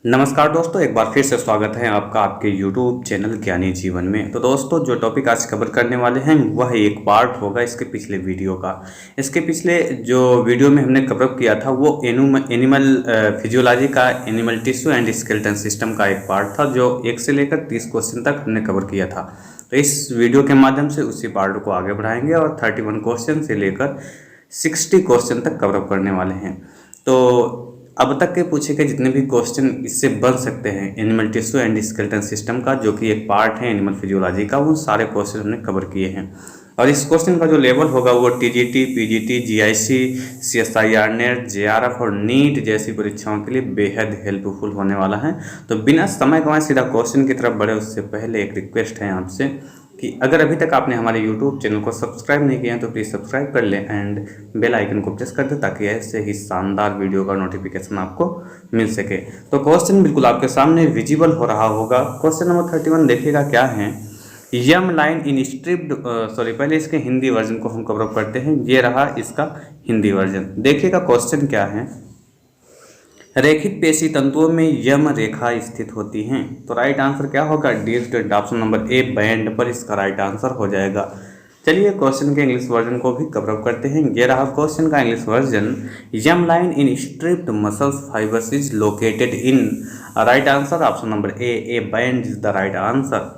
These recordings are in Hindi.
नमस्कार दोस्तों, एक बार फिर से स्वागत है आपका आपके YouTube चैनल ज्ञानी जीवन में। तो दोस्तों, जो टॉपिक आज कवर करने वाले हैं वह एक पार्ट होगा इसके पिछले वीडियो का। इसके पिछले जो वीडियो में हमने कवर किया था वो एनिमल फिजियोलॉजी का animal tissue and skeleton system का एक पार्ट था, जो 1 से लेकर 30 क्वेश्चन तक हमने कवर किया था। तो इस वीडियो के माध्यम से उसी पार्ट को आगे बढ़ाएंगे और 31 क्वेश्चन से लेकर 60 क्वेश्चन तक कवर अप करने वाले हैं। तो अब तक के पूछे गए जितने भी क्वेश्चन इससे बन सकते हैं animal tissue and skeleton system का, जो कि एक पार्ट है एनिमल फिजियोलॉजी का, वो सारे क्वेश्चन हमने कवर किए हैं। और इस क्वेश्चन का जो लेवल होगा वो TGT, PGT, GIC, CSIR net, JRF और नीट जैसी परीक्षाओं के लिए बेहद हेल्पफुल होने वाला है। तो बिना समय गंवाए सीधा क्वेश्चन की तरफ बढ़े उससे पहले एक रिक्वेस्ट है आपसे कि अगर अभी तक आपने हमारे YouTube चैनल को सब्सक्राइब नहीं किया है तो प्लीज़ सब्सक्राइब कर लें एंड बेल आइकन को प्रेस कर दें, ताकि ऐसे ही शानदार वीडियो का नोटिफिकेशन आपको मिल सके। तो क्वेश्चन बिल्कुल आपके सामने विजिबल हो रहा होगा। क्वेश्चन नंबर 31 देखिएगा क्या है। यम लाइन इन स्ट्रिप्ड पहले इसके हिंदी वर्जन को हम कवर अप करते हैं। ये रहा इसका हिंदी वर्जन। देखिएगा क्वेश्चन क्या है। रेखित पेशी तंतुओं में यम रेखा स्थित होती हैं। तो राइट आंसर क्या होगा? D state option number A band पर इसका राइट आंसर हो जाएगा। चलिए क्वेश्चन के इंग्लिश वर्जन को भी कवर अप करते हैं। ये रहा क्वेश्चन का English version. M line in striped muscles fibres is located in. Right answer option number A band is the right answer.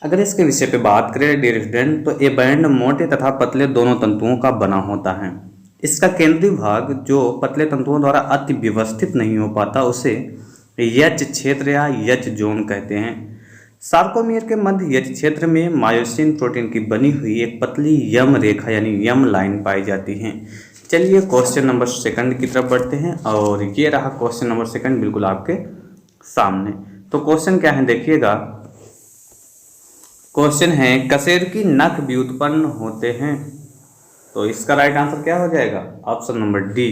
अगर इसके विषय पे बात करें डियर स्टूडेंट, तो ए बैंड मोटे तथा पतले दोनों तंतुओं का बना होता है। इसका केंद्रीय भाग जो पतले तंतुओं द्वारा अति व्यवस्थित नहीं हो पाता उसे यच क्षेत्र या यच जोन कहते हैं। सार्कोमियर के मध्य यच क्षेत्र में मायोसिन प्रोटीन की बनी हुई एक पतली यम रेखा यानी यम लाइन पाई जाती है। चलिए क्वेश्चन नंबर 2 की तरफ बढ़ते हैं और ये रहा क्वेश्चन नंबर 2 बिल्कुल आपके सामने। तो क्वेश्चन क्या है देखिएगा। क्वेश्चन है कशेर की नख व्युत्पन्न होते हैं। तो इसका राइट आंसर क्या हो जाएगा? ऑप्शन नंबर डी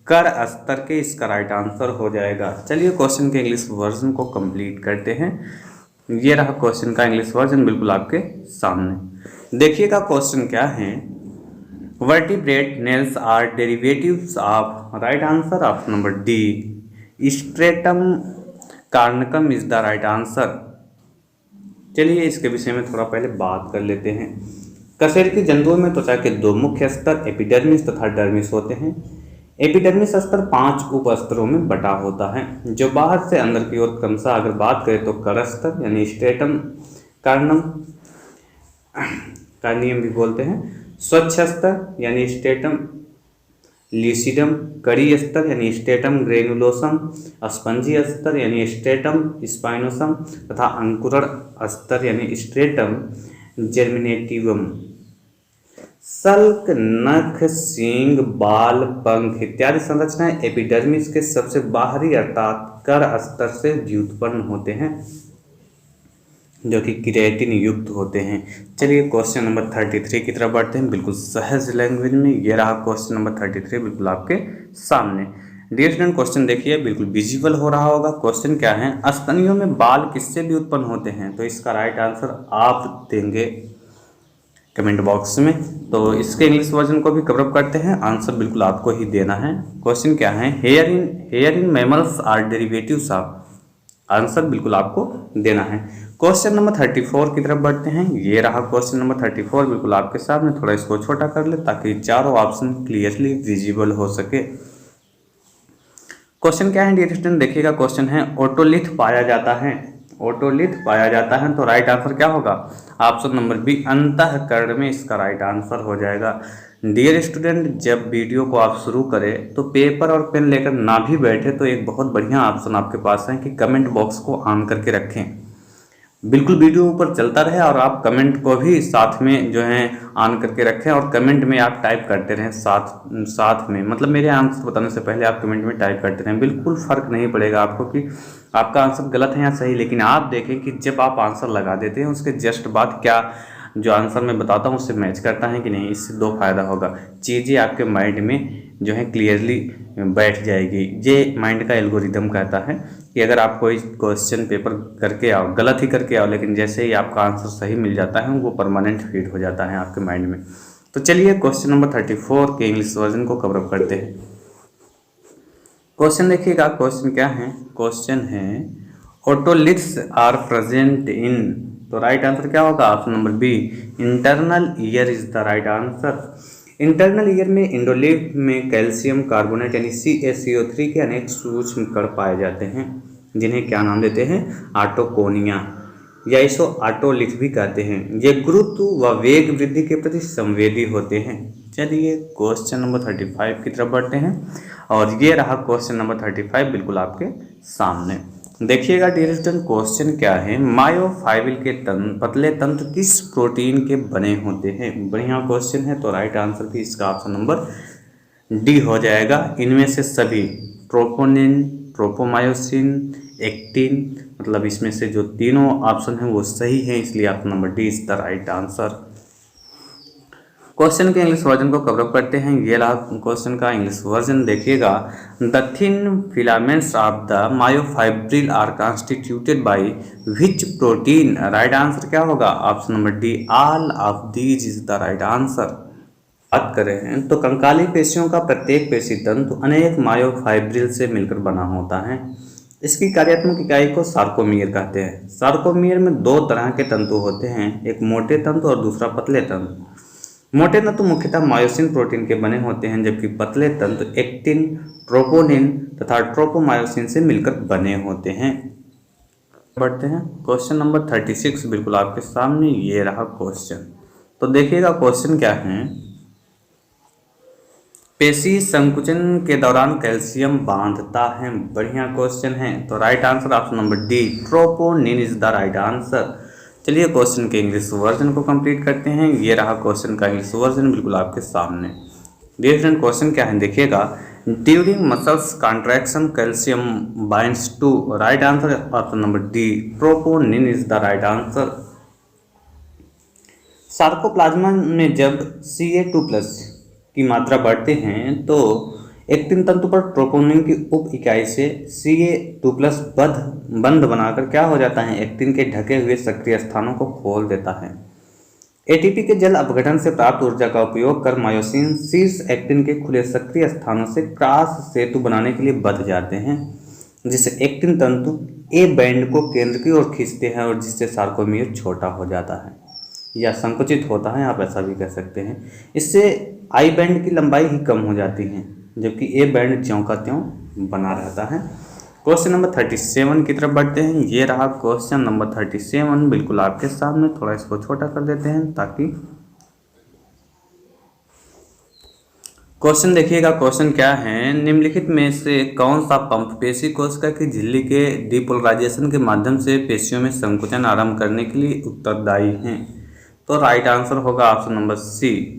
कर स्तर के इसका राइट आंसर हो जाएगा। चलिए क्वेश्चन के इंग्लिश वर्जन को कंप्लीट करते हैं। ये रहा क्वेश्चन का इंग्लिश वर्जन बिल्कुल आपके सामने। देखिएगा क्वेश्चन क्या है। Vertebrate nails are derivatives of. Right answer option number D stratum corneum is the right answer. चलिए इसके विषय में थोड़ा पहले बात कर लेते हैं। कशेर की जंतुओं में त्वचा के 2 मुख्य स्तर एपिडर्मिस तथा डर्मिस होते हैं। एपिडर्मिस स्तर 5 उप स्तरों में बटा होता है, जो बाहर से अंदर की ओर क्रमशः अगर बात करें तो कर स्तर यानी स्ट्रेटम कार्नम कार्नियम भी बोलते हैं, स्वच्छ स्तर यानी स्ट्रेटम ल्यूसिडम, कड़ी स्तर यानी स्ट्रेटम ग्रेनुलोसम, स्पंजी स्तर यानी स्ट्रेटम स्पाइनोसम तथा अंकुरण स्तर यानी स्ट्रेटम जर्मिनेटिवम। सल्क, नख, सींग, बाल, पंख इत्यादि संरचनाएं एपिडर्मिस के सबसे बाहरी अर्थात कर स्तर से व्युत्पन्न होते हैं, जो कि केराटिन युक्त होते हैं। चलिए क्वेश्चन नंबर 33 की तरफ बढ़ते हैं बिल्कुल सहज लैंग्वेज में। ये रहा क्वेश्चन नंबर 33 बिल्कुल आपके सामने। डियर स्टूडेंट क्वेश्चन देखिए बिल्कुल विजिबल हो रहा होगा। क्वेश्चन क्या है। स्तनियों में बाल किससे भी उत्पन्न होते हैं? तो इसका राइट आंसर आप देंगे कमेंट बॉक्स में। तो इसके इंग्लिश वर्जन को भी कवर अप करते हैं। आंसर बिल्कुल आपको ही देना है। क्वेश्चन क्या है। Hair in mammals are derivatives of. Answer बिल्कुल आपको देना है। क्वेश्चन नंबर 34 की तरफ बढ़ते हैं। ये रहा क्वेश्चन नंबर 34 बिल्कुल आपके सामने। थोड़ा इसको छोटा कर ले ताकि चारों ऑप्शन क्लियरली विजिबल हो सके। क्वेश्चन क्या है डियर स्टूडेंट देखिएगा। क्वेश्चन है ओटोलिथ पाया जाता है। ओटोलिथ पाया जाता है तो राइट आंसर क्या होगा? ऑप्शन नंबर बी अंतःकरण में इसका राइट आंसर हो जाएगा। डियर स्टूडेंट जब वीडियो को आप शुरू करें तो पेपर और पेन लेकर ना भी बैठे तो एक बहुत बढ़िया ऑप्शन आपके पास है कि कमेंट बॉक्स को ऑन करके रखें। बिल्कुल वीडियो ऊपर चलता रहे और आप कमेंट को भी साथ में जो है ऑन करके रखें और कमेंट में आप टाइप करते रहें साथ में, मतलब मेरे आंसर बताने से पहले आप कमेंट में टाइप करते रहें। बिल्कुल फ़र्क नहीं पड़ेगा आपको कि आपका आंसर गलत है या सही, लेकिन आप देखें कि जब आप आंसर लगा देते हैं उसके जस्ट बाद क्या जो आंसर मैं बताता हूँ उससे मैच करता है कि नहीं। इससे 2 फायदा होगा। चीज़ें आपके माइंड में जो है क्लियरली बैठ जाएगी। ये माइंड का एल्गोरिदम कहता है कि अगर आप कोई क्वेश्चन पेपर करके आओ, गलत ही करके आओ, लेकिन जैसे ही आपका आंसर सही मिल जाता है वो परमानेंट फीड हो जाता है आपके माइंड में। तो चलिए क्वेश्चन नंबर 34 के इंग्लिश वर्जन को कवर अप करते हैं। क्वेश्चन देखिएगा, क्वेश्चन क्या है, क्वेश्चन है ओटोलिथ्स आर प्रेजेंट इन, तो राइट आंसर क्या होगा, option number B, internal ear is the right answer. Internal ear में इंडोलिथ में कैल्शियम कार्बोनेट यानी CaCO3 के अनेक सूक्ष्म कण पाए जाते हैं, जिन्हें क्या नाम देते हैं, आटोकोनिया या इसको आटोलिथ भी कहते हैं। ये गुरुत्व व वेग वृद्धि के प्रति संवेदी होते हैं। चलिए क्वेश्चन नंबर 35 की तरफ बढ़ते हैं, और ये रहा क्वेश्चन नंबर 35 बिल्कुल आपके सामने। देखिएगा डियर स्टूडेंट, क्वेश्चन क्या है, मायोफाइबिल के पतले तंतु किस प्रोटीन के बने होते हैं। बढ़िया क्वेश्चन है, तो राइट आंसर भी इसका ऑप्शन नंबर डी हो जाएगा। इनमें से सभी ट्रोपोनिन, ट्रोपोमायोसिन, एक्टिन, मतलब इसमें से जो तीनों ऑप्शन हैं वो सही है, इसलिए option number D is the right answer. Question के इंग्लिश वर्जन को कवर अप करते हैं। ये रहा क्वेश्चन का इंग्लिश वर्जन, देखिएगा, the thin filaments of the myofibril are constituted by which protein. Right answer क्या होगा, option number D, all of these is the right answer. बात करें तो कंकाली पेशियों का प्रत्येक पेशी तंतु अनेक मायोफाइब्रिल से मिलकर बना होता है। इसकी कार्यात्मक इकाई को सार्कोमियर कहते हैं। सार्कोमियर में दो तरह के तंतु होते हैं, एक मोटे तंतु और दूसरा पतले तंतु। मोटे तंतु मुख्यतः मायोसिन प्रोटीन के बने होते हैं, जबकि पतले तंतु एक्टिन, ट्रोपोनिन तथा ट्रोपोमायोसिन से मिलकर बने होते हैं। बढ़ते हैं क्वेश्चन नंबर 36 बिल्कुल आपके सामने, ये रहा क्वेश्चन। तो देखिएगा क्वेश्चन क्या है, पेशी संकुचन के दौरान कैल्शियम बांधता है। बढ़िया क्वेश्चन है, तो right answer option number D, troponin is the right answer. चलिए क्वेश्चन के इंग्लिश वर्जन को कंप्लीट करते हैं। ये रहा क्वेश्चन का इंग्लिश वर्जन बिल्कुल आपके सामने। डियर फ्रेंड, क्वेश्चन क्या है, देखिएगा, during muscles contraction calcium binds to. Right answer option number D, troponin is the right answer. Sarcoplasm में जब Ca2+ की मात्रा बढ़ते हैं तो एक्टिन तंतु पर ट्रोपोनिन की उप इकाई से Ca2+ बंध बनाकर क्या हो जाता है, एक्टिन के ढके हुए सक्रिय स्थानों को खोल देता है। एटीपी के जल अपघटन से प्राप्त ऊर्जा का उपयोग कर मायोसिन शीर्ष एक्टिन के खुले सक्रिय स्थानों से क्रॉस सेतु बनाने के लिए बंध जाते हैं, जिससे एक्टिन तंतु ए बैंड को केंद्र की ओर खींचते हैं और जिससे सार्कोमियर छोटा हो जाता है या संकुचित होता है, आप ऐसा भी कह सकते हैं। इससे आई बैंड की लंबाई ही कम हो जाती है, जबकि ए बैंड ज्यों का त्यों बना रहता है। क्वेश्चन नंबर 37 की तरफ बढ़ते हैं। ये रहा क्वेश्चन नंबर 37 बिल्कुल आपके सामने। थोड़ा इसको छोटा कर देते हैं ताकि क्वेश्चन देखिएगा, क्वेश्चन क्या है, निम्नलिखित में से कौन सा पंप पेशी कोशिका की झिल्ली के डिपोलराइजेशन के माध्यम से पेशियों में संकुचन आरंभ करने के लिए उत्तरदायी है। तो राइट आंसर होगा ऑप्शन नंबर सी।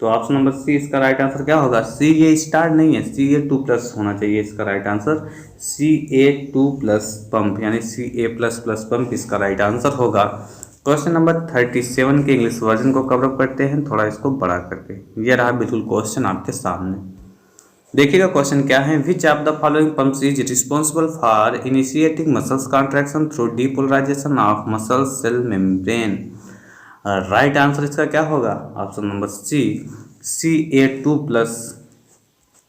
तो ऑप्शन नंबर सी इसका राइट आंसर क्या होगा, सी, ये स्टार नहीं है, Ca2+ होना चाहिए इसका राइट आंसर। Ca2+ पंप यानी Ca++ पंप इसका राइट आंसर होगा। क्वेश्चन नंबर 37 के इंग्लिश वर्जन को कवर अप करते हैं, थोड़ा इसको बड़ा करके। ये रहा बिल्कुल क्वेश्चन आपके सामने। देखिएगा क्वेश्चन क्या है, which of the following pumps is responsible for initiating muscles contraction through depolarisation of muscle cell membrane. Right answer इसका क्या होगा, option number C, Ca2+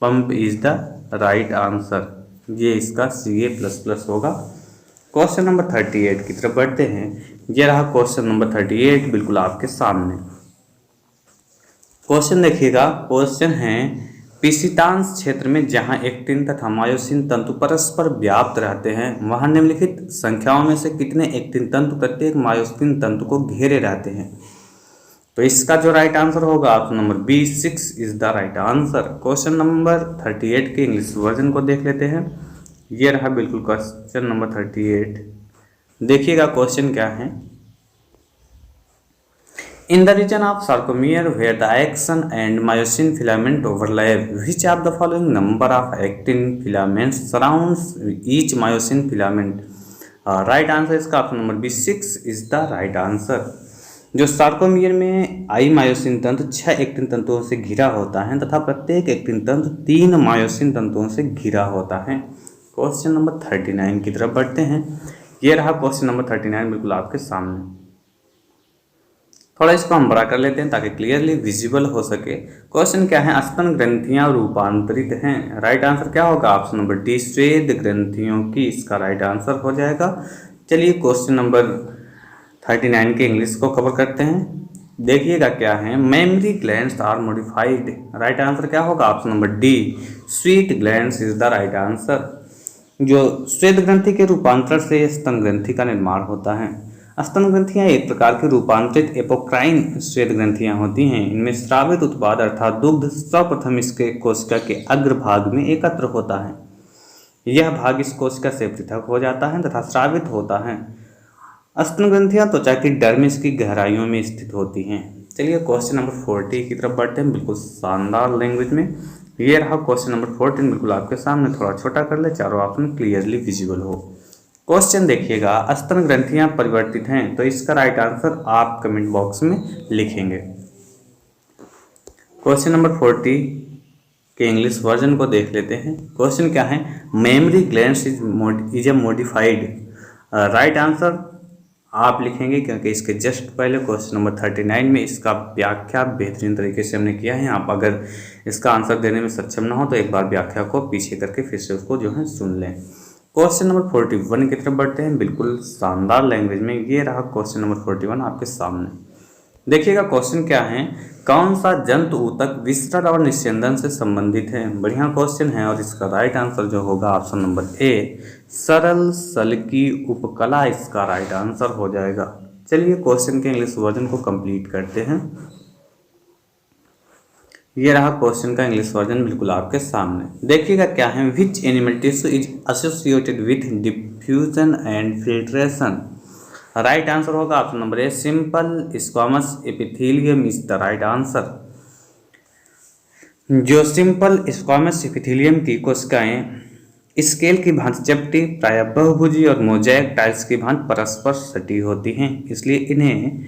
pump is the right answer. ये इसका Ca++ होगा। क्वेश्चन नंबर 38 की तरफ बढ़ते हैं। ये रहा क्वेश्चन नंबर 38 बिल्कुल आपके सामने। क्वेश्चन देखिएगा, क्वेश्चन है, पिशितांश क्षेत्र में जहां एक्टिन तथा मायोसिन तंतु परस्पर व्याप्त रहते हैं, वहां निम्नलिखित संख्याओं में से कितने एक्टिन तंतु प्रत्येक मायोसिन तंतु को घेरे रहते हैं। तो इसका जो राइट आंसर होगा option number B, 6 is the right answer. Question number 38 के इंग्लिश वर्जन को देख लेते हैं। ये रहा बिल्कुल क्वेश्चन नंबर 38। देखिएगा क्वेश्चन क्या है, in the region of sarcomere where the axon and myosin filament overlap, which of the following number of actin filaments surrounds each myosin filament? Right answer इसका option number B, 6 is the right answer. जो सार्कोमियर में आई मायोसिन तंतु 6 एक्टिन तंतुओं से घिरा होता है तथा प्रत्येक एक्टिन तंतु 3 मायोसिन तंतुओं से घिरा होता है। क्वेश्चन नंबर 39 की तरफ बढ़ते हैं। ये रहा क्वेश्चन नंबर 39 बिल्कुल आपके सामने। थोड़ा इसको हम बड़ा कर लेते हैं ताकि क्लियरली विजिबल हो सके। क्वेश्चन क्या है, स्तन ग्रंथियां रूपांतरित हैं। राइट आंसर क्या होगा, ऑप्शन नंबर डी, श्वेत ग्रंथियों की, इसका राइट आंसर हो जाएगा। चलिए क्वेश्चन नंबर 39 के इंग्लिश को कवर करते हैं। देखिएगा क्या है, mammary glands are modified. Right answer क्या होगा, option number D, sweat glands is the right answer. जो श्वेत ग्रंथि के रूपांतरण से स्तन ग्रंथि का निर्माण होता है। स्तन ग्रंथियां एक प्रकार की रूपांतरित एपोक्राइन श्वेत ग्रंथियां होती हैं। इनमें स्रावित उत्पाद अर्थात दुग्ध सर्वप्रथम इसके कोशिका के अग्रभाग में एकत्र होता है। यह भाग इस कोशिका से पृथक हो जाता है तथा स्रावित होता है। स्तन ग्रंथियां त्वचा की डर्मिस की गहराइयों में स्थित होती हैं। चलिए क्वेश्चन नंबर 40 की तरफ बढ़ते हैं, बिल्कुल शानदार लैंग्वेज में। ये रहा क्वेश्चन नंबर 14, बिल्कुल आपके सामने, थोड़ा छोटा कर ले, चारों ऑप्शन क्लियरली विजिबल हो। क्वेश्चन देखिएगा, स्तन ग्रंथियां परिवर्तित हैं, तो इसका राइट आंसर आप कमेंट बॉक्स में लिखेंगे। क्वेश्चन नंबर 40 के इंग्लिश वर्जन को देख लेते हैं। क्वेश्चन क्या है, mammary glands is a modified. Right answer आप लिखेंगे क्योंकि इसके जस्ट पहले क्वेश्चन नंबर 39 में इसका व्याख्या बेहतरीन तरीके से हमने किया है। आप अगर इसका आंसर देने में सक्षम ना हो तो एक बार व्याख्या को पीछे करके फिर से उसको जो है सुन लें। क्वेश्चन नंबर 41 की तरफ बढ़ते हैं, बिल्कुल शानदार लैंग्वेज में। ये रहा क्वेश्चन नंबर 41 आपके सामने। देखिएगा क्वेश्चन क्या है, कौन सा जंतु ऊतक विसरण और निस्यंदन से संबंधित है। बढ़िया क्वेश्चन है और इसका राइट आंसर जो होगा ऑप्शन नंबर ए, सरल सल की उपकला, इसका राइट आंसर हो जाएगा। चलिए क्वेश्चन के इंग्लिश वर्जन को कंप्लीट करते हैं। ये रहा क्वेश्चन का इंग्लिश वर्जन बिल्कुल आपके सामने। देखिएगा क्या है, which animal tissue is associated with diffusion and filtration. Right answer होगा option number A, simple squamous epithelium is the right answer. जो सिंपल स्क्वामस एपिथेलियम की कोशिकाएं स्केल की भांति चपटी, प्रायः बहुभुजी और मोज़ेक टाइल्स की भांति परस्पर सटी होती हैं, इसलिए इन्हें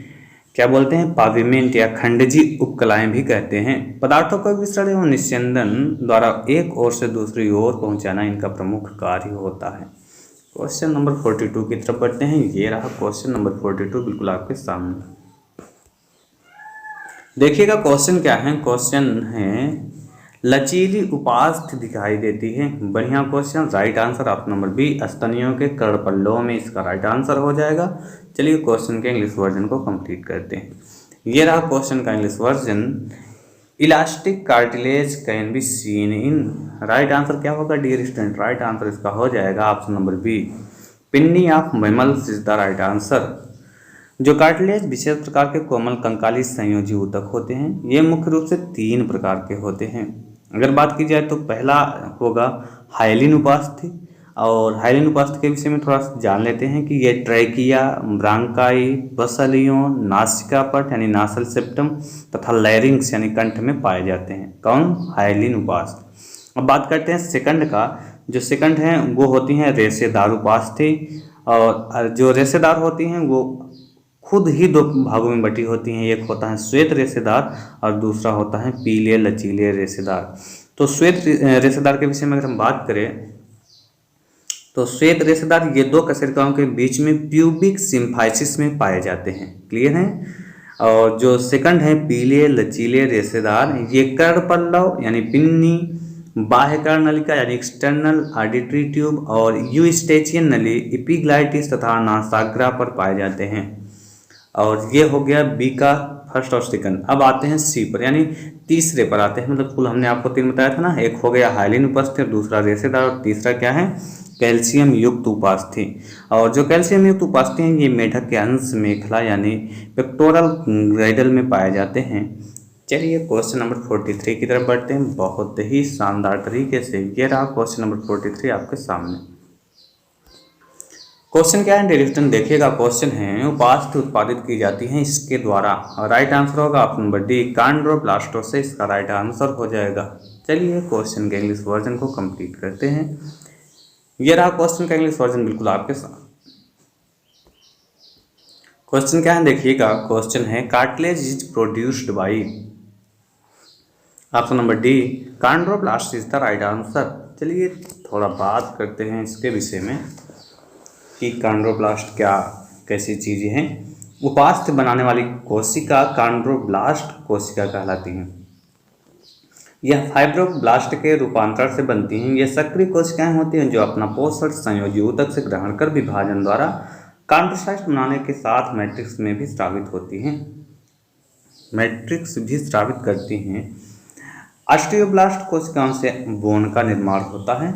क्या बोलते हैं, पाविमेंट या खंडजी उपकलाएं भी कहते हैं। पदार्थों का विसरण एवं निस्यंदन द्वारा एक ओर से दूसरी ओर पहुंचाना इनका प्रमुख कार्य होता है। क्वेश्चन नंबर 42 की तरफ बढ़ते हैं। ये रहा क्वेश्चन नंबर 42 बिल्कुल आपके सामने। देखिएगा क्वेश्चन क्या है, क्वेश्चन है लचीली उपास्थ दिखाई देती है। बढ़िया question, right answer option number B, स्तनियों के कर्णपल्लों में, इसका राइट आंसर हो जाएगा। चलिए क्वेश्चन के इंग्लिश वर्जन को कंप्लीट करते हैं। ये रहा क्वेश्चन का English version, elastic cartilage can be seen in. Right answer क्या होगा डियर स्टूडेंट, राइट आंसर इसका हो जाएगा option number B, pinnae of mammals is the right answer. जो कार्टिलेज विशेष प्रकार के कोमल कंकाली संयोजी ऊतक होते हैं, ये मुख्य रूप से 3 प्रकार के होते हैं। अगर बात की जाए तो पहला होगा हाइलिन उपास्थि, और हाइलिन उपास्थि के विषय में थोड़ा सा जान लेते हैं कि ये ट्रैकिया, ब्रांकाई, बसलियों, नासिकापट यानी नासल सेप्टम तथा लैरिंग्स यानी कंठ में पाए जाते हैं। कौन, हाइलिन उपास्थि। अब बात करते हैं सेकंड का। जो सेकंड है वो होती हैं रेशेदार उपास्थि, और जो रेशेदार होती हैं वो खुद ही 2 भागों में बटी होती हैं। एक होता है श्वेत रेशेदार और दूसरा होता है पीले लचीले रेशेदार। तो श्वेत रेशेदार के विषय में अगर हम बात करें तो श्वेत रेशेदार ये 2 कशेरुकाओं के बीच में प्यूबिक सिम्फाइसिस में पाए जाते हैं। क्लियर है। और जो सेकंड है पीले लचीले रेशेदार, ये कर्णपल्लव यानी पिन्नी, बाह्य कर्णनलिका यानी एक्सटर्नल ऑडिटरी ट्यूब और यूस्टेचियन नली, एपिग्लाइटिस तथा नासाग्रा पर पाए जाते हैं। और ये हो गया बी का फर्स्ट और सेकंड। अब आते हैं सी पर यानी तीसरे पर आते हैं। मतलब कुल हमने आपको 3 बताया था ना, एक हो गया हाइलिन उपास्थि, दूसरा रेशेदार और तीसरा क्या है, कैल्शियम युक्त उपास्थि। और जो कैल्शियम युक्त उपास्थि हैं ये मेढक के अंश मेखला यानी पेक्टोरल ग्राइडल में पाए जाते हैं। चलिए क्वेश्चन नंबर 43 की तरफ बढ़ते हैं बहुत ही शानदार तरीके से। ये रहा क्वेश्चन नंबर 43 आपके सामने। क्वेश्चन क्या है डियर स्टूडेंट, देखिएगा क्वेश्चन है उपास्थि उत्पादित की जाती हैं इसके द्वारा, और राइट आंसर होगा ऑप्शन नंबर डी, कॉन्ड्रोप्लास्टोसिस, इसका राइट आंसर हो जाएगा। चलिए क्वेश्चन के इंग्लिश वर्जन को कंप्लीट करते हैं। ये रहा क्वेश्चन का इंग्लिश वर्जन बिल्कुल आपके साथ। क्वेश्चन क्या है देखिएगा, क्वेश्चन है cartilage is produced by, option number D, chondroblast is the right answer. चलिए थोड़ा बात करते हैं इसके विषय में कि कॉन्ड्रोप्लास्ट क्या कैसी चीज़ें हैं। उपास्थ्य बनाने वाली कोशिका कॉन्ड्रोब्लास्ट कोशिका कहलाती हैं। यह फाइब्रोब्लास्ट के रूपांतर से बनती हैं। यह सक्रिय कोशिकाएं होती हैं जो अपना पोषण संयोजी ऊतक से ग्रहण कर विभाजन द्वारा कॉन्ड्रोसाइट बनाने के साथ मैट्रिक्स में भी स्रावित होती हैं, मैट्रिक्स भी स्रावित करती हैं। ऑस्टियोब्लास्ट कोशिकाओं से बोन का निर्माण होता है।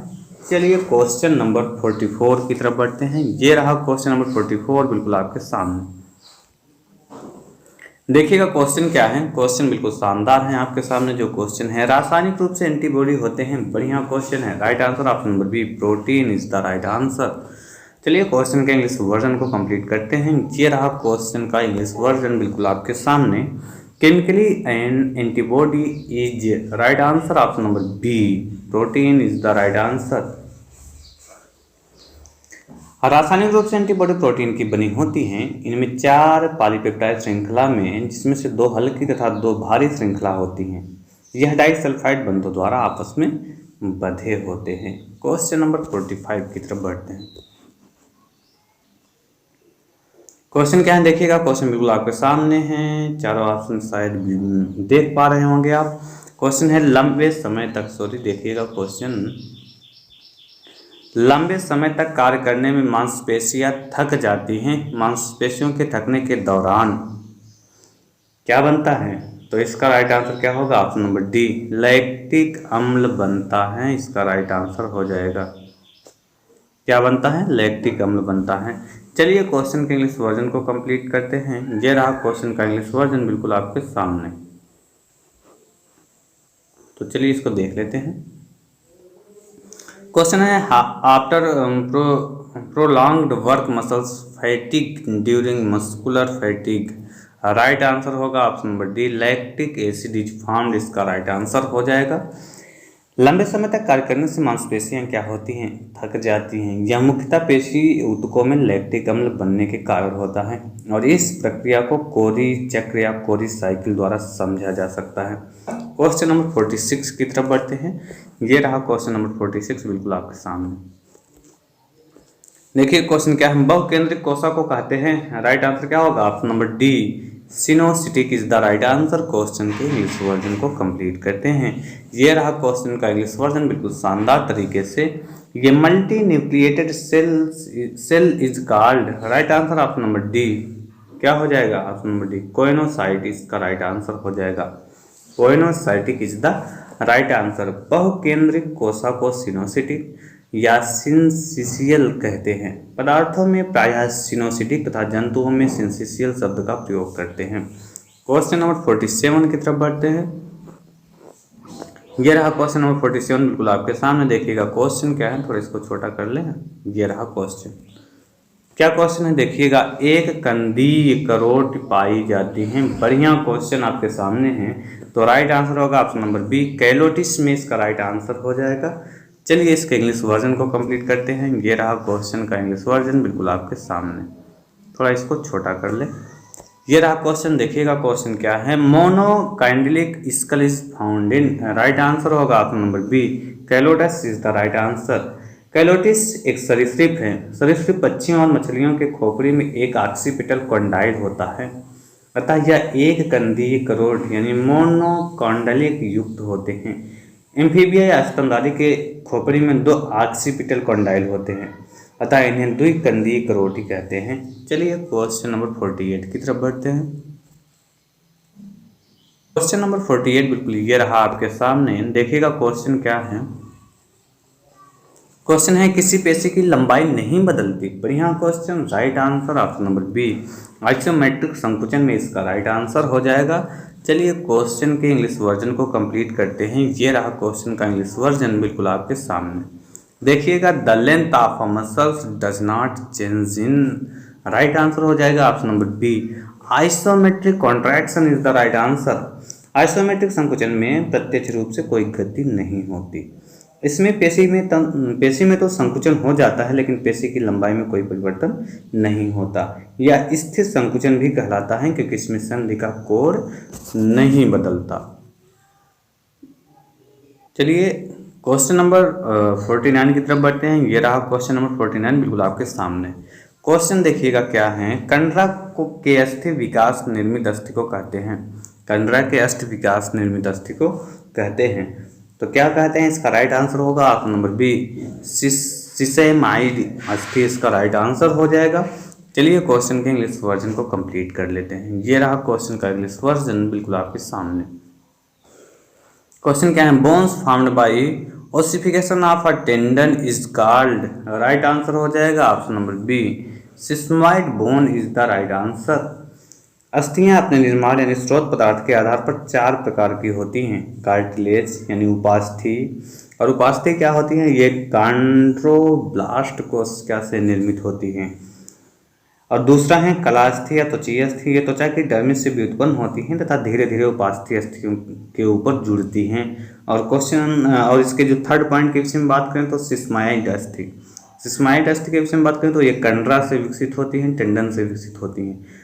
चलिए क्वेश्चन नंबर 44 की तरफ बढ़ते हैं। ये रहा क्वेश्चन नंबर 44 बिल्कुल आपके सामने। देखिएगा क्वेश्चन क्या है। क्वेश्चन बिल्कुल शानदार है आपके सामने। जो क्वेश्चन है, रासायनिक रूप से एंटीबॉडी होते हैं। बढ़िया क्वेश्चन है। Right answer option number B, protein is the right answer. चलिए क्वेश्चन के इंग्लिश वर्जन को कंप्लीट करते हैं। ये रहा क्वेश्चन का इंग्लिश वर्जन बिल्कुल आपके सामने। Chemically an antibody is right answer option number B, protein is the right answer. रासायनिक रूप से एंटीबॉडी प्रोटीन की बनी होती हैं। इनमें 4 पॉलीपेप्टाइड श्रृंखला में, जिसमें से 2 हल्की तथा 2 भारी श्रृंखला होती हैं। यह डाइसल्फाइड बंधों द्वारा आपस में बंधे होते हैं। क्वेश्चन नंबर 45 की तरफ बढ़ते हैं। क्वेश्चन क्या है देखिएगा। क्वेश्चन बिल्कुल आपके सामने है। चारों ऑप्शन शायद देख पा रहे होंगे आप। क्वेश्चन है लंबे समय तक, देखिएगा क्वेश्चन, लंबे समय तक कार्य करने में मांसपेशियां थक जाती हैं। मांसपेशियों के थकने के दौरान क्या बनता है? तो इसका राइट आंसर क्या होगा? ऑप्शन नंबर डी, लैक्टिक अम्ल बनता है। इसका राइट आंसर हो जाएगा, क्या बनता है? लैक्टिक अम्ल बनता है। चलिए क्वेश्चन के इंग्लिश वर्जन को कंप्लीट करते हैं। ये रहा क्वेश्चन का इंग्लिश वर्जन बिल्कुल आपके सामने। तो चलिए इसको देख लेते हैं। क्वेश्चन है, after prolonged work muscles fatigue during muscular fatigue. Right answer होगा option number D, lactic acid is formed. इसका राइट आंसर हो जाएगा। लंबे समय तक कार्य करने से मांसपेशियां क्या होती हैं? थक जाती हैं। यह मुख्यतः पेशी ऊतकों में लैक्टिक अम्ल बनने के कारण होता है और इस प्रक्रिया को कोरी चक्र या कोरी साइकिल द्वारा समझा जा सकता है। क्वेश्चन नंबर 46 की तरफ बढ़ते हैं। ये रहा क्वेश्चन नंबर 46 बिल्कुल आपके सामने। देखिए क्वेश्चन क्या है, बहुकेंद्रिक कोशिका को कहते हैं। राइट आंसर क्या होगा? Option number D, coenocytic is the right answer. Question के इंग्लिश वर्जन को कंप्लीट करते हैं। ये रहा क्वेश्चन का इंग्लिश वर्जन बिल्कुल शानदार तरीके से। ये multinucleated cell is called. Right answer option number D, क्या हो जाएगा? Option number D, coenocyte. इसका राइट आंसर हो जाएगा, coenocytic is the right answer. बहुकेंद्रिक कोशिका को सिनोसिटिक या सिंसिशियल कहते हैं। पदार्थों में प्रायः सिनोसिटिक तथा जंतुओं में सिंसिशियल शब्द का प्रयोग करते हैं। क्वेश्चन नंबर 47 की तरफ बढ़ते हैं। यह रहा क्वेश्चन नंबर 47 बिल्कुल आपके सामने। देखिएगा क्वेश्चन क्या है, थोड़ा इसको छोटा कर लें। यह रहा क्वेश्चन, क्या क्वेश्चन है देखिएगा। एक कंदीय करोट पाई जाती हैं। बढ़िया क्वेश्चन आपके सामने है। तो राइट आंसर होगा ऑप्शन नंबर बी, कैलोटिस में इसका राइट आंसर हो जाएगा। चलिए इसके इंग्लिश वर्जन को कंप्लीट करते हैं। ये रहा क्वेश्चन का इंग्लिश वर्जन बिल्कुल आपके सामने। थोड़ा इसको छोटा कर ले। ये रहा क्वेश्चन, देखिएगा क्वेश्चन क्या है। Monocondylic skull is found in. Right answer होगा option number B, Calotes is the right answer. Calotes एक सरीसृप है। सरीसृप पक्षियों और मछलियों के खोपड़ी में एक ऑक्सीपिटल कॉन्डाइल होता है, अतः यह एक कंदीय करोट यानी मोनोकॉन्डलिक युक्त होते हैं। एम्फीबिया या स्तनधारी के खोपड़ी में 2 ऑक्सीपिटल कॉन्डाइल होते हैं, अतः इन्हें द्विकंदीय करोटी कहते हैं। चलिए क्वेश्चन नंबर 48 की तरफ बढ़ते हैं। क्वेश्चन नंबर 48 बिल्कुल ये रहा आपके सामने। देखिएगा क्वेश्चन क्या है। क्वेश्चन है, किसी पेशी की लंबाई नहीं बदलती। बढ़िया question, right answer option number B, isometric संकुचन में इसका राइट आंसर हो जाएगा। चलिए क्वेश्चन के इंग्लिश वर्जन को कंप्लीट करते हैं। ये रहा क्वेश्चन का इंग्लिश वर्जन बिल्कुल आपके सामने। देखिएगा, the length of a muscles does not change in. Right answer हो जाएगा option number B, isometric contraction is the right answer. Isometric संकुचन में प्रत्यक्ष रूप से कोई गति नहीं होती। इसमें पेशी में तो संकुचन हो जाता है, लेकिन पेशी की लंबाई में कोई परिवर्तन नहीं होता। यह स्थिर संकुचन भी कहलाता है क्योंकि इसमें संधि का कोण नहीं बदलता। चलिए क्वेश्चन नंबर 49 की तरफ बढ़ते हैं। ये रहा क्वेश्चन नंबर 49 बिल्कुल आपके सामने। क्वेश्चन देखिएगा क्या है, कंडरा को के अस्थि विकास निर्मित अस्थि को कहते हैं। कंडरा के अस्थि विकास निर्मित अस्थि को कहते हैं। तो क्या कहते हैं, इसका राइट आंसर होगा ऑप्शन नंबर बी, सिसेमाइड अस्थि इसका राइट आंसर हो जाएगा। चलिए क्वेश्चन के इंग्लिश वर्जन को कंप्लीट कर लेते हैं। ये रहा क्वेश्चन का इंग्लिश वर्जन बिल्कुल आपके सामने। क्वेश्चन क्या है, bones formed by ossification of a tendon is called, right answer हो जाएगा option number B, sesamoid bone is the right answer. अस्थियां अपने निर्माण यानी स्रोत पदार्थ के आधार पर 4 प्रकार की होती हैं। कार्टिलेज यानी उपास्थि, और उपास्थि क्या होती हैं, ये कॉन्ड्रोब्लास्ट कोशिका से निर्मित होती हैं। और दूसरा है कलास्थि या त्वचीय अस्थि, ये त्वचा की डर्मिस से भी उत्पन्न होती हैं तथा धीरे धीरे उपास्थि अस्थियों के ऊपर जुड़ती हैं। और क्वेश्चन और इसके जो थर्ड पॉइंट के विषय में बात करें तो सिस्माइड अस्थि, सिस्माइड अस्थि के विषय में बात करें तो ये कंडरा से विकसित होती हैं, टेंडन से विकसित होती हैं।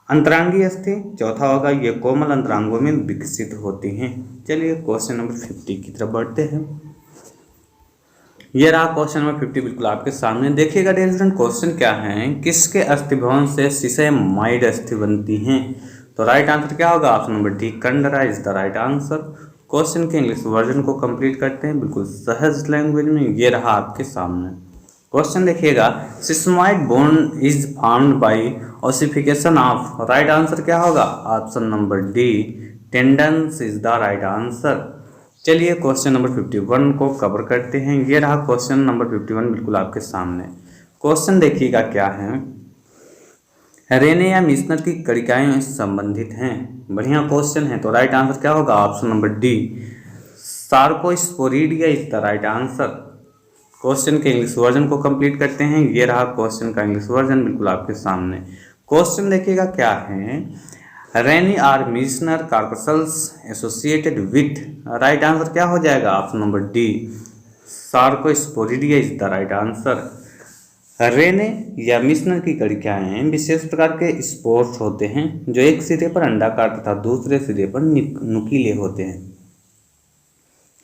अंतरांगी अस्थि चौथा होगा, ये कोमल अंतरांगों में विकसित होती हैं। चलिए क्वेश्चन नंबर 50 की तरफ बढ़ते हैं। ये रहा क्वेश्चन नंबर 50 बिल्कुल आपके सामने। देखिएगा डियर स्टूडेंट, क्वेश्चन क्या है, किसके अस्थि भवन से सिसेमाइड अस्थि बनती हैं। तो राइट आंसर क्या होगा, option number D, कंडरा is the right answer. Question के इंग्लिश वर्जन को कंप्लीट करते हैं बिल्कुल सहज लैंग्वेज में। ये रहा आपके सामने क्वेश्चन। देखिएगा, sesamoid bone is formed by ossification of, right answer क्या होगा, option number D, tendons is the right answer. चलिए क्वेश्चन नंबर 51 को कवर करते हैं। ये रहा क्वेश्चन नंबर 51 बिल्कुल आपके सामने। क्वेश्चन देखिएगा क्या है, रेने या मिश्नर की कणिकाएं संबंधित हैं। बढ़िया क्वेश्चन है। तो राइट आंसर क्या होगा, option number D, sarcosporidia is the right answer. Question के इंग्लिश वर्जन को कंप्लीट करते हैं। ये रहा क्वेश्चन का इंग्लिश वर्जन बिल्कुल आपके सामने। क्वेश्चन देखिएगा क्या है, Rainey or Miescher corpuscles associated with, right answer क्या हो जाएगा, option number D, sarcosporidia is the right answer. Rainey या मिशनर की कणिकाएं विशेष प्रकार के स्पोर्स होते हैं जो एक सिरे पर अंडाकार तथा दूसरे सिरे पर नुकीले होते हैं।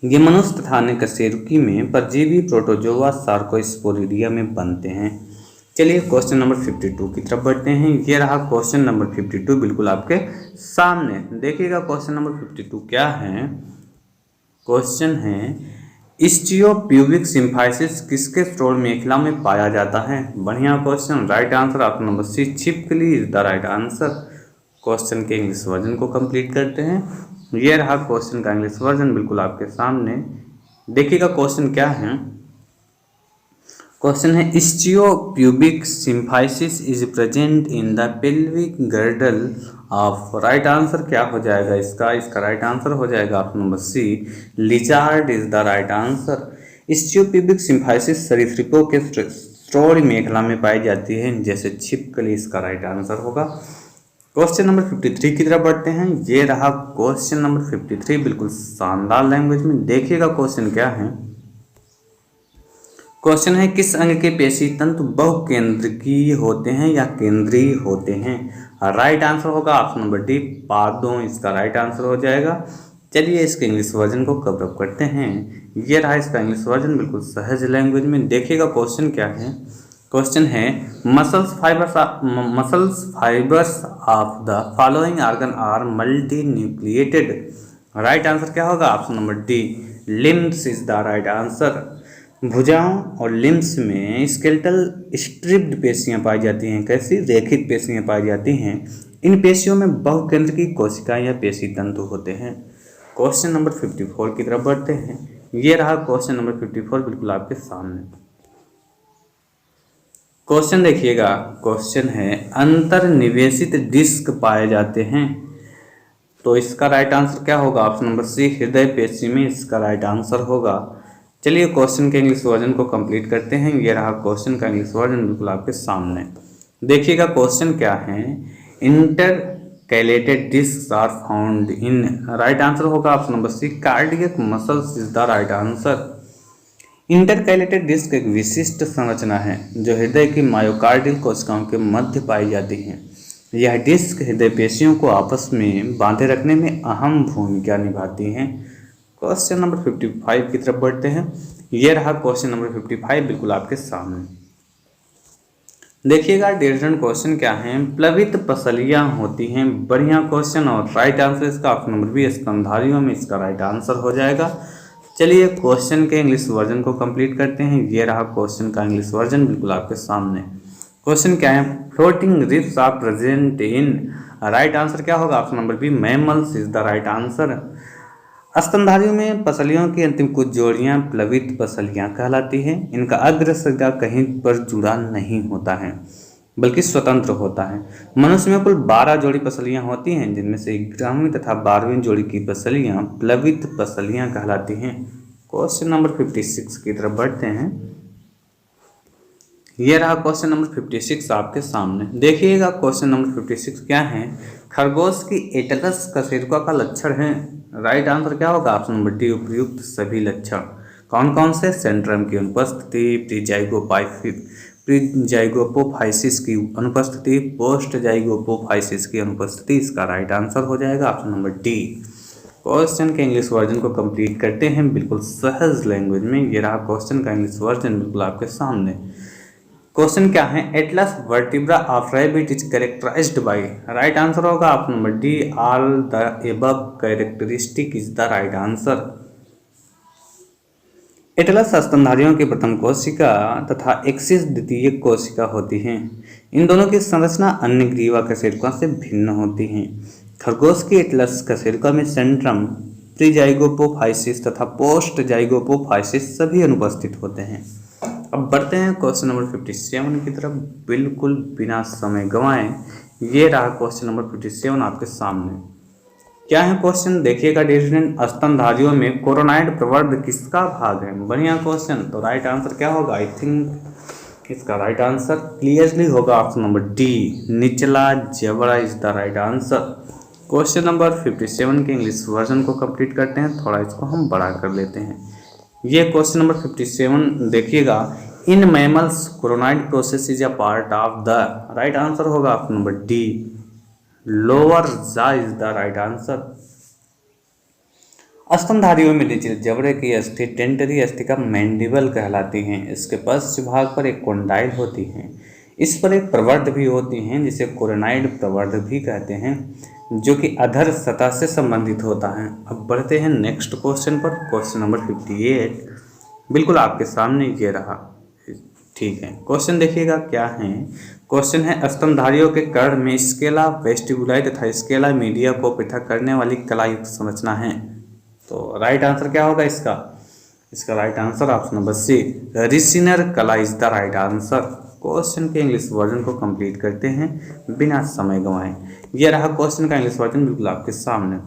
ये मनुष्य तथा अन्य कशेरुकी में परजीवी प्रोटोजोआ सार्कोस्पोरिडिया में बनते हैं। चलिए क्वेश्चन नंबर 52 की तरफ बढ़ते हैं। ये रहा क्वेश्चन नंबर 52 बिल्कुल आपके सामने। देखिएगा क्वेश्चन नंबर 52 क्या है। क्वेश्चन है, स्टियोप्यूबिक सिम्फाइसिस किसके स्रोत मेखला में पाया जाता है। बढ़िया question, right answer option number C, छिपकली is the right answer. Question के इंग्लिश वर्जन को कंप्लीट करते हैं। ये रहा क्वेश्चन का इंग्लिश वर्जन बिल्कुल आपके सामने। देखिएगा क्वेश्चन क्या है। क्वेश्चन है, ischiopubic symphysis is present in the pelvic girdle of, right answer क्या हो जाएगा इसका राइट आंसर हो जाएगा option number C, lizard is the right answer. Ischiopubic symphysis सरीसृपों के स्रोत मेखला में पाई जाती है जैसे छिपकली, इसका राइट आंसर होगा। क्वेश्चन नंबर 53 की तरफ बढ़ते हैं। ये रहा क्वेश्चन नंबर 53 बिल्कुल शानदार लैंग्वेज में। देखिएगा क्वेश्चन क्या है। क्वेश्चन है, किस अंग के पेशी तंतु बहुकेंद्रीय होते हैं या केंद्रीय होते हैं। राइट आंसर होगा ऑप्शन नंबर डी, पादों, इसका राइट आंसर हो जाएगा। चलिए इसके इंग्लिश वर्जन को कवर अप करते हैं। ये रहा इसका इंग्लिश वर्जन बिल्कुल सहज लैंग्वेज में। देखिएगा क्वेश्चन क्या है। क्वेश्चन है, muscles fibres of the following organ are multinucleated. Right answer क्या होगा, option number D, limbs is the right answer. भुजाओं और लिम्स में स्केलेटल स्ट्रिप्ड पेशियां पाई जाती हैं। कैसी, रेखित पेशियां पाई जाती हैं। इन पेशियों में बहुकेंद्र की कोशिकाएं या पेशी तंतु होते हैं। क्वेश्चन नंबर 54 की तरफ बढ़ते हैं। ये रहा क्वेश्चन नंबर 54 बिल्कुल आपके सामने। क्वेश्चन देखिएगा, क्वेश्चन है, अंतर्निवेशित डिस्क पाए जाते हैं। तो इसका राइट आंसर क्या होगा, ऑप्शन नंबर सी, हृदय पेशी में इसका राइट आंसर होगा। चलिए क्वेश्चन के इंग्लिश वर्जन को कंप्लीट करते हैं। ये रहा क्वेश्चन का इंग्लिश वर्जन बिल्कुल आपके सामने। देखिएगा क्वेश्चन क्या है, intercalated disc are found in, right answer होगा option number C, cardiac muscles is the right answer. Intercalated disc एक विशिष्ट संरचना है जो हृदय की मायोकार्डियल कोशिकाओं के मध्य पाई जाती है। यह डिस्क हृदय पेशियों को आपस में बांधे रखने में अहम भूमिका निभाती हैं। क्वेश्चन नंबर 55 की तरफ बढ़ते हैं। यह रहा क्वेश्चन नंबर 55 बिल्कुल आपके सामने। देखिएगा डिविजन क्वेश्चन क्या है, प्लवित पसलियां होती हैं। बढ़िया क्वेश्चन और राइट आंसर इसका ऑप्शन नंबर बी स्तनधारियों में इसका राइट आंसर हो जाएगा। चलिए क्वेश्चन के इंग्लिश वर्जन को कंप्लीट करते हैं। ये रहा क्वेश्चन का इंग्लिश वर्जन बिल्कुल आपके सामने। क्वेश्चन क्या है, floating ribs are present in, right answer क्या होगा, option number B mammals is the right answer. स्तनधारियों में पसलियों की अंतिम कुछ जोड़ियां प्लवित पसलियां कहलाती हैं। इनका अग्र सिरा कहीं पर जुड़ा नहीं होता है बल्कि स्वतंत्र होता है। मनुष्य में कुल 12 जोड़ी पसलियां होती हैं, जिनमें से 11वीं तथा 12वीं जोड़ी की पसलियां प्लवित पसलियां कहलाती हैं। क्वेश्चन नंबर 56 की तरफ बढ़ते हैं। यह रहा क्वेश्चन नंबर 56 आपके सामने। देखिएगा क्वेश्चन नंबर 56 क्या है, खरगोश की एटलस कशेरुका का लक्षण है। राइट आंसर क्या होगा, ऑप्शन नंबर डी उपयुक्त सभी लक्षण। कौन कौन से, सेंट्रम की अनुपस्थिति, प्रीजाइगोपोफाइसिस की अनुपस्थिति, पोस्ट जाइगोपोफाइसिस की अनुपस्थिति, इसका राइट आंसर हो जाएगा ऑप्शन नंबर डी। क्वेश्चन के इंग्लिश वर्जन को कंप्लीट करते हैं बिल्कुल सहज लैंग्वेज में। ये रहा क्वेश्चन का इंग्लिश वर्जन बिल्कुल आपके सामने। क्वेश्चन क्या है, atlas vertebra of rabbit is characterized by, right answer होगा option number D all the above characteristic is the right answer. Atlas स्तनधारियों की प्रथम कोशिका तथा एक्सिस द्वितीय कोशिका होती हैं। इन दोनों की संरचना अन्य ग्रीवा कशेरुका से भिन्न होती है। खरगोश की एटलस कशेरुका में सेंट्रम, प्रीजाइगोपोफाइसिस तथा पोस्ट जाइगोपोफाइसिस सभी अनुपस्थित होते हैं। अब बढ़ते हैं क्वेश्चन नंबर 57 की तरफ बिल्कुल बिना समय गंवाए। ये रहा क्वेश्चन नंबर 57 आपके सामने। क्या है क्वेश्चन, देखिएगा डिविजन, स्तनधारियों में कोरोनाइड प्रवर्ध किसका भाग है। बढ़िया क्वेश्चन, तो राइट आंसर क्या होगा, आई थिंक इसका राइट आंसर क्लियरली होगा ऑप्शन नंबर डी, निचला जबड़ा is the right answer. Question number 57 के इंग्लिश वर्जन को कंप्लीट करते हैं, थोड़ा इसको हम बड़ा कर लेते हैं। ये क्वेश्चन नंबर 57 देखिएगा, in mammals coronoid process is a part of the, right answer होगा option number D, lower jaw is the right answer. स्तनधारियों में निचले जबड़े की अस्थि टेंटरी अस्थिका मैंडिबल कहलाती हैं। इसके पश्च भाग पर एक कोंडाइल होती है, इस पर एक प्रवर्ध भी होती हैं जिसे कोरोनाइड प्रवर्ध भी कहते हैं, जो कि अधर सतह से संबंधित होता है। अब बढ़ते हैं नेक्स्ट क्वेश्चन पर, क्वेश्चन नंबर 58 बिल्कुल आपके सामने ये रहा। ठीक है, क्वेश्चन देखिएगा क्या है। क्वेश्चन है, स्तनधारियों के कर्ण में स्केला वेस्टिबुलाई तथा स्केला मीडिया को पृथक करने वाली कलायुक्त संरचना है। तो राइट आंसर क्या होगा इसका right answer option number C, Reissner कला is the right answer. Question के इंग्लिश वर्जन को कंप्लीट करते हैं बिना समय गंवाए। यह रहा क्वेश्चन का इंग्लिश वर्जन बिल्कुल आपके सामने।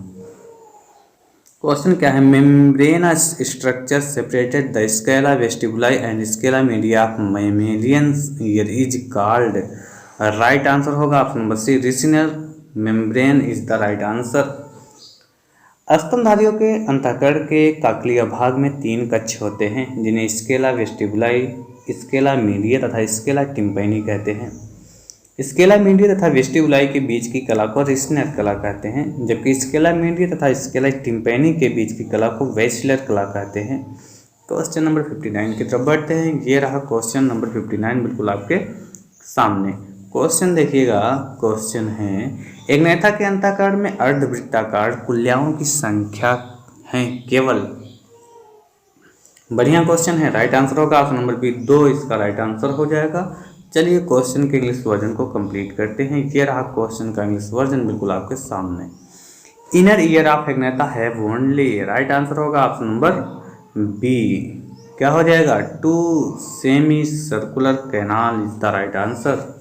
क्वेश्चन क्या है, membranous structure separated the scala vestibuli and scala media of mammalians ear is called, right answer होगा option number C, Reissner membrane is the right answer. स्तनधारियों के अंतःकरण के काकलीय भाग में 3 कक्ष होते हैं, जिन्हें स्केला वेस्टिबुलाई, स्केला मीडिया तथा स्केला टिम्पैनी कहते हैं। स्केला मीडिया तथा वेस्टिबुलाई के बीच की कला को रिसनर कला कहते हैं, जबकि स्केला मीडिया तथा स्केला टिम्पैनी के बीच की कला को वेस्लर कला कहते हैं। क्वेश्चन नंबर 59 की तरफ बढ़ते हैं। ये रहा क्वेश्चन नंबर 59 बिल्कुल आपके सामने। क्वेश्चन देखिएगा, क्वेश्चन है, एक नेथा के अंतःकरण में अर्धवृत्ताकार कुल्याओं की संख्या है केवल, बढ़िया क्वेश्चन है, राइट आंसर होगा ऑप्शन नंबर बी 2, इसका राइट आंसर हो जाएगा। चलिए क्वेश्चन के इंग्लिश वर्जन को कंप्लीट करते हैं। ये रहा क्वेश्चन का इंग्लिश वर्जन बिल्कुल आपके सामने। इनर ईयर ऑफ एक नेता है ओनली, राइट आंसर होगा ऑप्शन नंबर बी, क्या हो जाएगा, 2 semi circular canal is the right answer.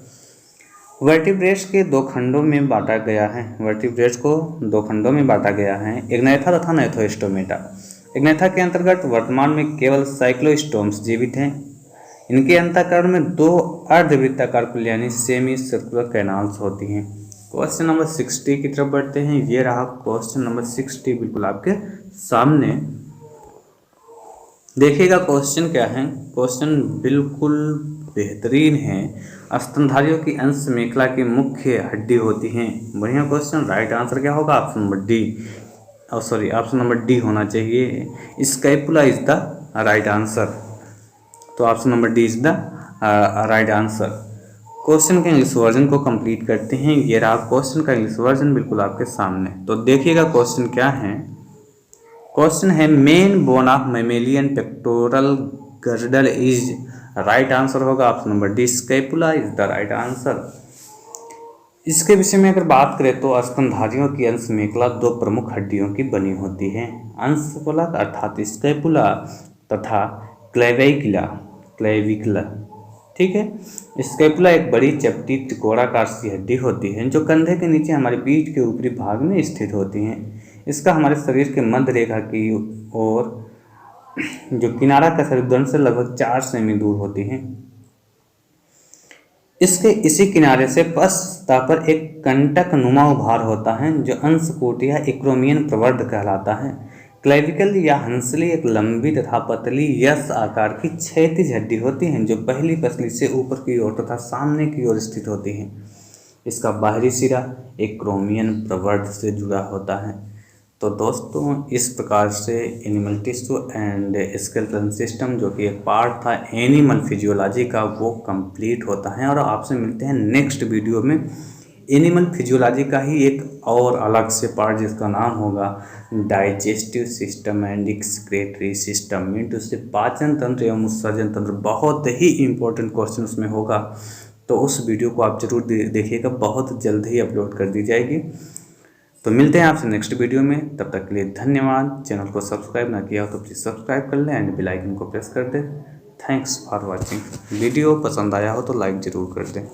Vertebrates के 2 खंडों में बांटा गया है, वर्टिब्रेट्स को 2 खंडों में बांटा गया है, एक नेथा तथा नेथोस्टोमेटा। एक नेथा के अंतर्गत वर्तमान में केवल साइक्लोस्टोम्स जीवित हैं। इनके अंतःकरण में 2 अर्धवृत्ताकार कुल यानी सेमी सर्कुलर कैनाल्स होती हैं। क्वेश्चन नंबर 60 की तरफ बढ़ते हैं। ये रहा क्वेश्चन नंबर 60 बिल्कुल आपके सामने। देखिएगा क्वेश्चन क्या है, क्वेश्चन बिल्कुल बेहतरीन है। स्तनधारियों की अंश मेखला की मुख्य हड्डी होती हैं, बढ़िया क्वेश्चन, राइट आंसर क्या होगा option number D, option number D होना चाहिए, scapula is the right answer. तो option number D is the right answer. Question के इंग्लिश वर्जन को कंप्लीट करते हैं। ये रहा क्वेश्चन का इंग्लिश वर्जन बिल्कुल आपके सामने। तो देखिएगा क्वेश्चन क्या है। क्वेश्चन है main bone of mammalian pectoral girdle is, right answer होगा option number D, scapula is the right answer. इसके विषय में अगर बात करें तो स्तनधारियों की अंश मेखला दो प्रमुख हड्डियों की बनी होती है, अंशफलक अर्थात स्कैपुला तथा क्लेविकुला। ठीक है। स्कैपुला एक बड़ी चपटी त्रिकोणाकार सी हड्डी होती है जो कंधे के नीचे हमारी पीठ के ऊपरी भाग में स्थित होती है। इसका हमारे शरीर के मध्य रेखा की ओर जो किनारा का शरीर से लगभग 4 सेमी दूर होती है। इसके इसी किनारे से पश्चता पर एक कंटक नुमा उभार होता है जो अंशकोट या एक्रोमियन प्रवर्ध कहलाता है। क्लेविकल या हंसली एक लंबी तथा पतली यस आकार की क्षैतिज हड्डी होती है जो पहली पसली से ऊपर की ओर तथा सामने की ओर स्थित होती है। इसका बाहरी सिरा एक्रोमियन प्रवर्ध से जुड़ा होता है। तो दोस्तों इस प्रकार से animal tissue and skeletal system जो कि एक पार्ट था एनिमल फिजियोलॉजी का वो कंप्लीट होता है। और आपसे मिलते हैं नेक्स्ट वीडियो में एनिमल फिजियोलॉजी का ही एक और अलग से पार्ट जिसका नाम होगा digestive system and excretory system, mean उससे पाचन तंत्र एवं उत्सर्जन तंत्र। बहुत ही इंपॉर्टेंट क्वेश्चन उसमें होगा, तो उस वीडियो को आप जरूर देखिएगा, बहुत जल्द ही अपलोड कर दी जाएगी। तो मिलते हैं आपसे नेक्स्ट वीडियो में, तब तक के लिए धन्यवाद। चैनल को सब्सक्राइब ना किया हो तो प्लीज़ सब्सक्राइब कर लें एंड बेल आइकन को प्रेस कर दें। Thanks for watching. वीडियो पसंद आया हो तो लाइक ज़रूर कर दें।